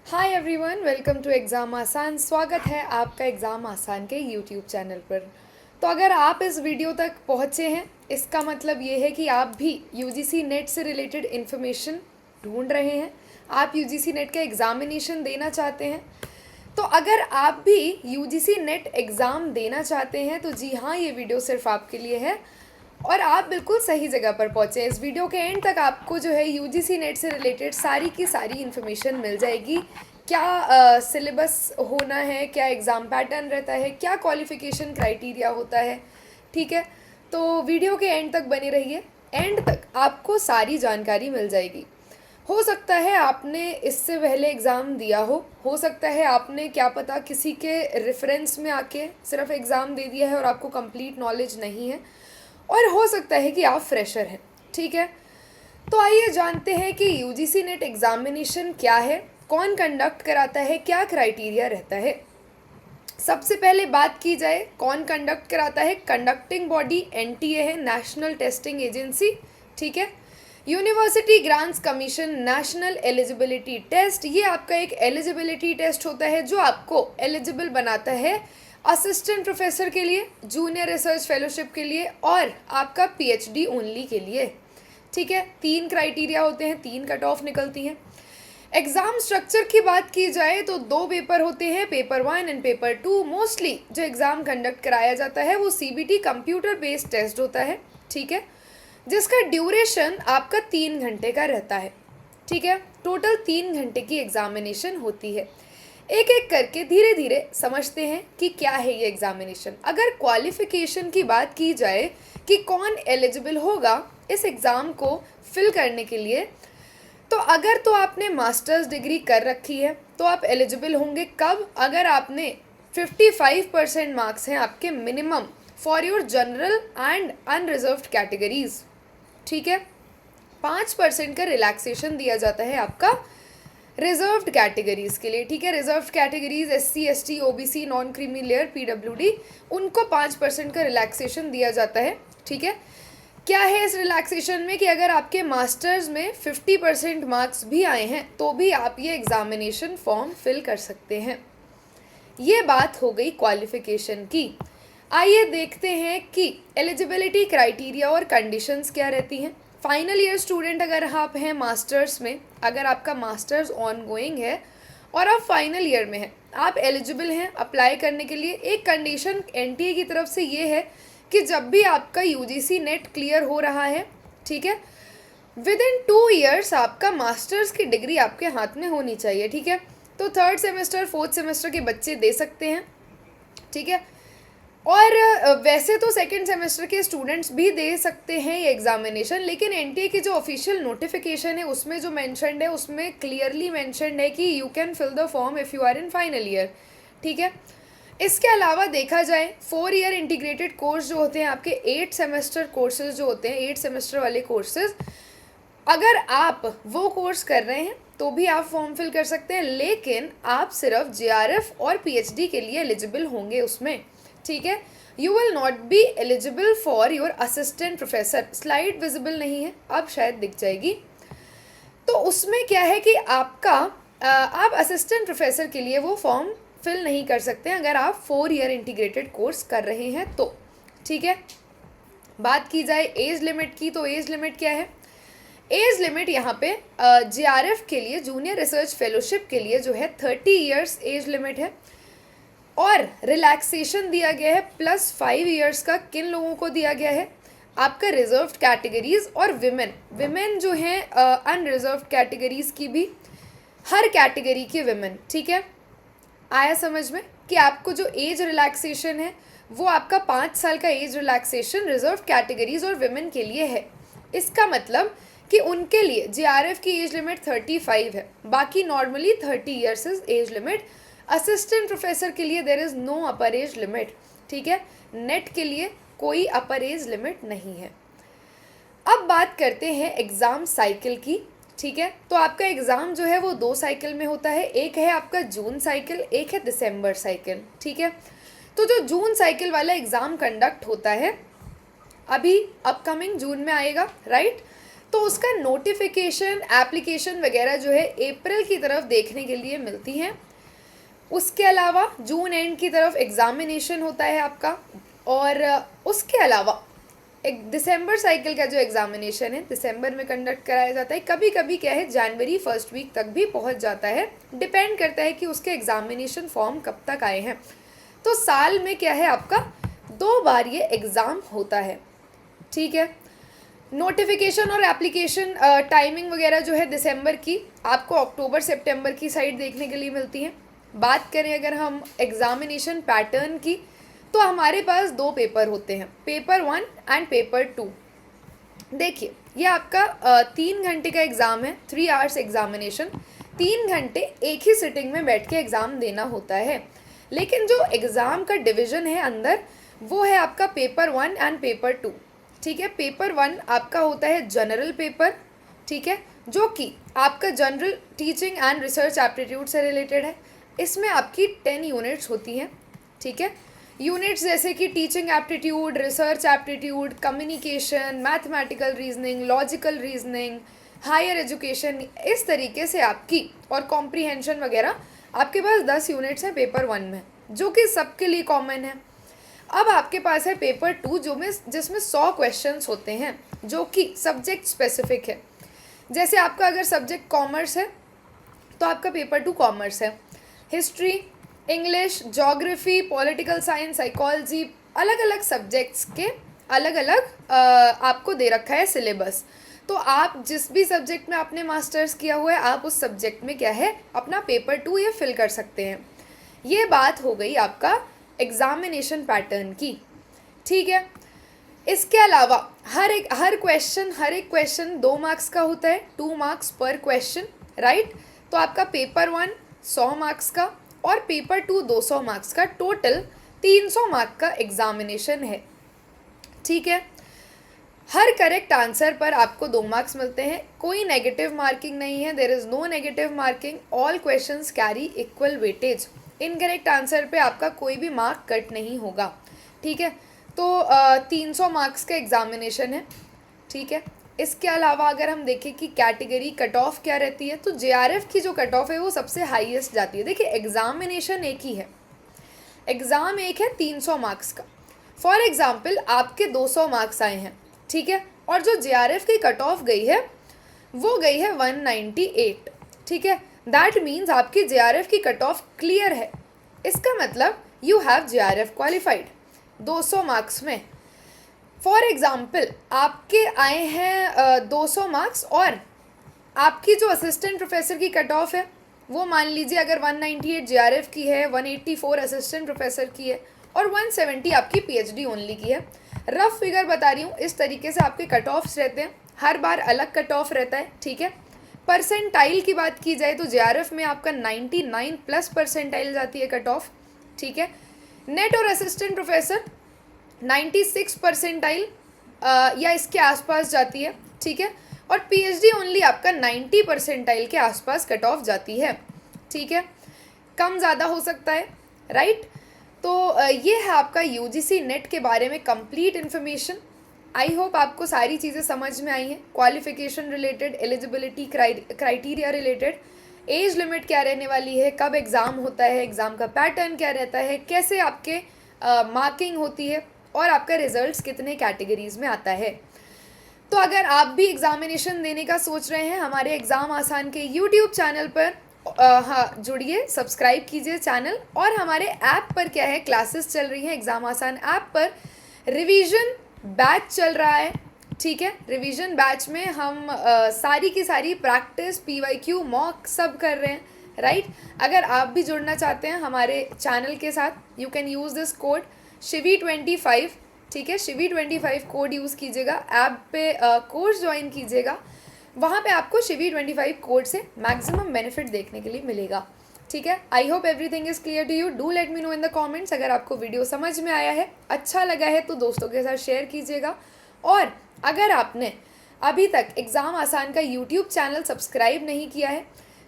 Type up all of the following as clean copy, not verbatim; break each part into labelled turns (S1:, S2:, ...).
S1: Hi everyone, welcome to exam Aasan. स्वागत है आपका एग्ज़ाम आसान के यूट्यूब चैनल पर। तो अगर आप इस वीडियो तक पहुँचे हैं, इसका मतलब ये है कि आप भी यूजीसी नेट से रिलेटेड इन्फॉर्मेशन ढूंढ रहे हैं। आप यूजीसी नेट का एग्ज़ामिनेशन देना चाहते हैं। तो अगर आप भी यूजीसी नेट एग्ज़ाम देना चाहते हैं तो जी हाँ, ये वीडियो सिर्फ आपके लिए है और आप बिल्कुल सही जगह पर पहुँचे। इस वीडियो के एंड तक आपको जो है यूजीसी नेट से रिलेटेड सारी की सारी इन्फॉर्मेशन मिल जाएगी। क्या सिलेबस होना है, क्या एग्ज़ाम पैटर्न रहता है, क्या क्वालिफ़िकेशन क्राइटेरिया होता है। ठीक है, तो वीडियो के एंड तक बने रहिए। एंड तक आपको सारी जानकारी मिल जाएगी। हो सकता है आपने इससे पहले एग्ज़ाम दिया हो सकता है आपने क्या पता किसी के रेफरेंस में आके सिर्फ एग्ज़ाम दे दिया है और आपको कंप्लीट नॉलेज नहीं है, और हो सकता है कि आप फ्रेशर हैं। ठीक है, तो आइए जानते हैं कि यूजीसी नेट एग्ज़ामिनेशन क्या है, कौन कंडक्ट कराता है, क्या क्राइटेरिया रहता है। सबसे पहले बात की जाए कौन कंडक्ट कराता है। कंडक्टिंग बॉडी एनटीए है, नेशनल टेस्टिंग एजेंसी। ठीक है, university grants commission national eligibility test, ये आपका एक एलिजिबिलिटी टेस्ट होता है जो आपको एलिजिबल बनाता है असिस्टेंट प्रोफेसर के लिए, जूनियर रिसर्च फेलोशिप के लिए और आपका पीएचडी ओनली के लिए। ठीक है, 3 क्राइटेरिया होते हैं, 3 कट ऑफ निकलती हैं। एग्ज़ाम स्ट्रक्चर की बात की जाए तो 2 पेपर होते हैं, पेपर 1 एंड पेपर 2। मोस्टली जो एग्ज़ाम कंडक्ट कराया जाता है वो सीबीटी कंप्यूटर बेस्ड टेस्ट होता है। ठीक है, जिसका ड्यूरेशन आपका 3 घंटे का रहता है। ठीक है, टोटल 3 घंटे की एग्ज़ामिनेशन होती है। एक एक करके धीरे धीरे समझते हैं कि क्या है ये एग्ज़ामिनेशन। अगर क्वालिफ़िकेशन की बात की जाए कि कौन एलिजिबल होगा इस एग्ज़ाम को फिल करने के लिए, तो अगर तो आपने मास्टर्स डिग्री कर रखी है तो आप एलिजिबल होंगे। कब? अगर आपने 55% मार्क्स हैं आपके minimum for your general and unreserved categories. ठीक है, 5% का रिलैक्सेशन दिया जाता है आपका रिजर्व्ड कैटेगरीज़ के लिए। ठीक है, reserved categories SC ST OBC non creamy layer PWD, उनको 5% का रिलैक्सेशन दिया जाता है। ठीक है, क्या है इस रिलैक्सेशन में कि अगर आपके मास्टर्स में 50% मार्क्स भी आए हैं तो भी आप ये एग्ज़ामिनेशन फॉर्म फिल कर सकते हैं। ये बात हो गई क्वालिफ़िकेशन की। आइए देखते हैं कि एलिजिबिलिटी क्राइटेरिया और कंडीशंस क्या रहती हैं। फाइनल ईयर स्टूडेंट अगर आप हैं मास्टर्स में, अगर आपका मास्टर्स ऑन गोइंग है और आप फाइनल ईयर में हैं, आप एलिजिबल हैं अप्लाई करने के लिए। एक कंडीशन एनटीए की तरफ से ये है कि जब भी आपका यूजीसी नेट क्लियर हो रहा है, ठीक है, विद इन 2 ईयर्स आपका मास्टर्स की डिग्री आपके हाथ में होनी चाहिए। ठीक है, तो 3rd सेमेस्टर 4th सेमेस्टर के बच्चे दे सकते हैं। ठीक है, और वैसे तो 2nd सेमेस्टर के स्टूडेंट्स भी दे सकते हैं ये एग्ज़ामिनेशन, लेकिन एनटीए की जो ऑफिशियल नोटिफिकेशन है उसमें जो मैंशनड है उसमें क्लियरली मैंशनड है कि you can fill the form if you are in final year. ठीक है, इसके अलावा देखा जाए 4 ईयर इंटीग्रेटेड कोर्स जो होते हैं आपके, 8 सेमेस्टर कोर्सेज जो होते हैं, 8 सेमेस्टर वाले कोर्सेज, अगर आप वो कोर्स कर रहे हैं तो भी आप फॉर्म फिल कर सकते हैं, लेकिन आप सिर्फ जेआरएफ और पीएचडी के लिए एलिजिबल होंगे उसमें। ठीक है, you will not be eligible for your assistant professor. Slide visible नहीं है, अब शायद दिख जाएगी। तो उसमें क्या है कि आपका आप असिस्टेंट प्रोफेसर के लिए वो फॉर्म फिल नहीं कर सकते हैं अगर आप 4 ईयर इंटीग्रेटेड कोर्स कर रहे हैं तो। ठीक है, बात की जाए एज लिमिट की, तो एज लिमिट क्या है? एज लिमिट यहाँ पे जेआरएफ के लिए, जूनियर रिसर्च फेलोशिप के लिए जो है 30 ईयर्स एज लिमिट है, और रिलैक्सेशन दिया गया है +5 ईयर्स का। किन लोगों को दिया गया है? आपका रिजर्व्ड कैटेगरीज और विमेन जो हैं अनरिजर्व्ड कैटेगरीज की भी, हर कैटेगरी के विमेन। ठीक है, आया समझ में कि आपको जो एज रिलैक्सेशन है वो आपका 5 साल का एज रिलैक्सेशन रिजर्व कैटेगरीज और विमेन के लिए है। इसका मतलब कि उनके लिए जेआरएफ की एज लिमिट 35 है, बाकी normally 30 years is age limit. Assistant professor के लिए there is no upper age limit. ठीक है, नेट के लिए कोई अपर एज लिमिट नहीं है। अब बात करते हैं एग्ज़ाम साइकिल की। ठीक है, तो आपका एग्ज़ाम जो है वो 2 साइकिल में होता है, एक है आपका जून साइकिल, एक है दिसंबर साइकिल। ठीक है, तो जो जून साइकिल वाला एग्ज़ाम कंडक्ट होता है अभी अपकमिंग जून में आएगा, राइट। तो उसका नोटिफिकेशन एप्लीकेशन वगैरह जो है अप्रैल की तरफ देखने के लिए मिलती हैं। उसके अलावा जून एंड की तरफ एग्ज़ामिनेशन होता है आपका, और उसके अलावा एक दिसंबर साइकिल का जो एग्ज़ामिनेशन है दिसंबर में कंडक्ट कराया जाता है। कभी कभी क्या है जनवरी फर्स्ट वीक तक भी पहुंच जाता है, डिपेंड करता है कि उसके एग्ज़ामिनेशन फॉर्म कब तक आए हैं। तो साल में क्या है आपका 2 बार ये एग्ज़ाम होता है, ठीक है। नोटिफिकेशन और एप्लीकेशन टाइमिंग वगैरह जो है दिसंबर की आपको अक्टूबर सितंबर की साइड देखने के लिए मिलती हैं। बात करें अगर हम एग्ज़ामिनेशन पैटर्न की, तो हमारे पास 2 पेपर होते हैं, पेपर 1 एंड पेपर 2। देखिए ये आपका 3 घंटे का एग्ज़ाम है, 3 आवर्स एग्ज़ामिनेशन। 3 घंटे एक ही सिटिंग में बैठ के एग्ज़ाम देना होता है, लेकिन जो एग्ज़ाम का डिवीज़न है अंदर वो है आपका पेपर 1 एंड पेपर 2, ठीक है। पेपर 1 आपका होता है जनरल पेपर, ठीक है, जो कि आपका general teaching and research aptitude से रिलेटेड है। इसमें आपकी 10 यूनिट्स होती हैं, ठीक है। यूनिट्स जैसे कि teaching aptitude, research aptitude, communication, mathematical reasoning, logical reasoning, higher education, इस तरीके से आपकी, और कॉम्प्रीहेंशन वगैरह आपके पास 10 यूनिट्स हैं पेपर 1 में, जो कि सबके लिए कॉमन है। अब आपके पास है पेपर 2 जिसमें 100 क्वेश्चंस होते हैं, जो कि सब्जेक्ट स्पेसिफिक है। जैसे आपका अगर सब्जेक्ट कॉमर्स है तो आपका पेपर 2 कॉमर्स है। History, English, geography, political science, psychology, अलग अलग सब्जेक्ट्स के अलग अलग आपको दे रखा है सिलेबस। तो आप जिस भी सब्जेक्ट में आपने मास्टर्स किया हुआ है, आप उस सब्जेक्ट में क्या है अपना पेपर 2 ये फिल कर सकते हैं। ये बात हो गई आपका एग्ज़ामिनेशन पैटर्न की, ठीक है। इसके अलावा हर एक क्वेश्चन 2 मार्क्स का होता है, 2 मार्क्स पर क्वेश्चन, राइट। तो आपका पेपर 1 100 मार्क्स का और पेपर 2 200 मार्क्स का, टोटल 300 मार्क का एग्ज़ामिनेशन है, ठीक है। हर करेक्ट आंसर पर आपको 2 मार्क्स मिलते हैं, कोई नेगेटिव मार्किंग नहीं है, there is no negative marking, all questions carry equal weightage. Incorrect answer पे आपका कोई भी मार्क कट नहीं होगा, ठीक है। तो 300 मार्क्स का एग्ज़ामिनेशन है, ठीक है। इसके अलावा अगर हम देखें कि कैटेगरी कट ऑफ क्या रहती है, तो जेआरएफ की जो कट ऑफ है वो सबसे हाईएस्ट जाती है। देखिए एग्ज़ामिनेशन एक ही है, एग्ज़ाम एक है 300 मार्क्स का। फॉर एग्ज़ाम्पल आपके 200 मार्क्स आए हैं, ठीक है, और जो जेआरएफ की कट ऑफ गई है वो गई है 198, ठीक है। दैट मीन्स आपकी जेआरएफ की कट ऑफ क्लियर है। इसका मतलब you have JRF qualified 200 marks में। फॉर एग्ज़ाम्पल आपके आए हैं 200 मार्क्स, और आपकी जो असिस्टेंट प्रोफेसर की कट ऑफ है वो मान लीजिए अगर 198 जेआरएफ की है, 184 असिस्टेंट प्रोफेसर की है, और 170 आपकी पीएचडी ओनली की है। रफ फिगर बता रही हूँ, इस तरीके से आपके कट ऑफ्स रहते हैं, हर बार अलग कट ऑफ रहता है, ठीक है। परसेंटाइल की बात की जाए तो जेआरएफ में आपका 99 प्लस परसेंटाइल जाती है कट ऑफ, ठीक है। नेट और असिस्टेंट प्रोफेसर 96 परसेंटाइल या इसके आसपास जाती है, ठीक है। और पीएचडी ओनली आपका 90 परसेंटाइल के आसपास कट ऑफ जाती है, ठीक है। कम ज़्यादा हो सकता है, राइट। तो ये है आपका यूजीसी नेट के बारे में कंप्लीट इन्फॉर्मेशन। आई होप आपको सारी चीज़ें समझ में आई हैं, qualification related, eligibility criteria related, age limit क्या रहने वाली है, कब एग्ज़ाम होता है, एग्ज़ाम का पैटर्न क्या रहता है, कैसे आपके मार्किंग होती है, और आपका रिजल्ट्स कितने कैटेगरीज़ में आता है। तो अगर आप भी एग्ज़ामिनेशन देने का सोच रहे हैं, हमारे एग्ज़ाम आसान के यूट्यूब चैनल पर हाँ जुड़िए, सब्सक्राइब कीजिए चैनल। और हमारे ऐप पर क्या है, क्लासेस चल रही हैं एग्ज़ाम आसान ऐप पर, रिवीजन बैच चल रहा है, ठीक है। रिवीजन बैच में हम सारी की सारी प्रैक्टिस, पीवाईक्यू, मॉक सब कर रहे हैं, राइट। अगर आप भी जुड़ना चाहते हैं हमारे चैनल के साथ, you can use this code शिवी25, ठीक है। शिवी25 कोड यूज़ कीजिएगा, ऐप पे कोर्स ज्वाइन कीजिएगा, वहाँ पे आपको शिवी25 कोड से मैक्सिमम बेनिफिट देखने के लिए मिलेगा, ठीक है। I hope everything is clear to you. Do let me know in the comments अगर आपको वीडियो समझ में आया है, अच्छा लगा है तो दोस्तों के साथ शेयर कीजिएगा। और अगर आपने अभी तक एग्ज़ाम आसान का यूट्यूब चैनल सब्सक्राइब नहीं किया है,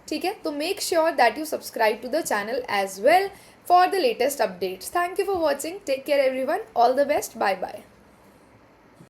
S1: ठीक है, तो make sure that you subscribe to the channel as well for the latest updates. Thank you for watching. Take care everyone. All the best. Bye bye.